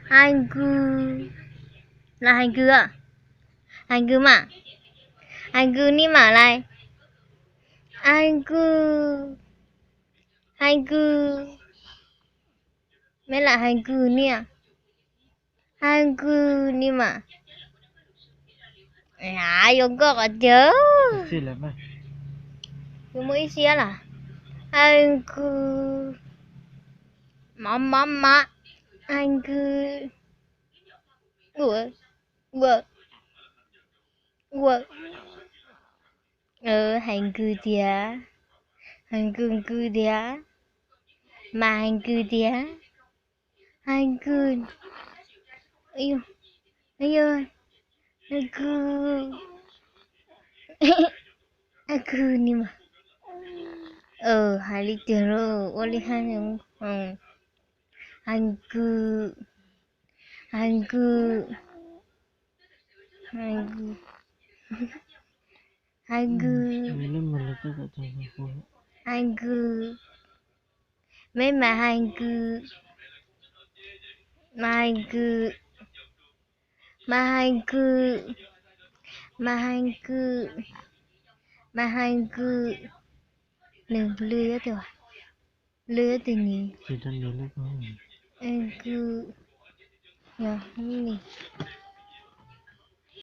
Hành cư là hành cư à? Hành cư mà. Hành cư ni mà lại. Hành cư. Hành cư. Mới là hành cư ni à? Hành cư ni mà. À, yung có cả chứ. Isi lah mah. Yung mo isi là. Hành cư. Mama. Hành cư. Ủa. Ủa. Ủa. Hành cư tía. Hành cư tía. Mà hành cư tía. Hành cư. Ây dồi. Ây ơi. Hành cư. Hành cư ni mà. Hai lít tiền rồi. Ô lít hai những. Hành cư. Hành cư. Hành cư. Hành cư. Ini malah tak tahu apa. Hành cư. Mấy mà hành cư. Mà hành cư. Mà hành cư. Mà hành cư. Mà hành cư. Đừng lừa thôi à? Lừa từ nhỉ? Sudah nilai kau. Hành cư. Nhờ, không gì.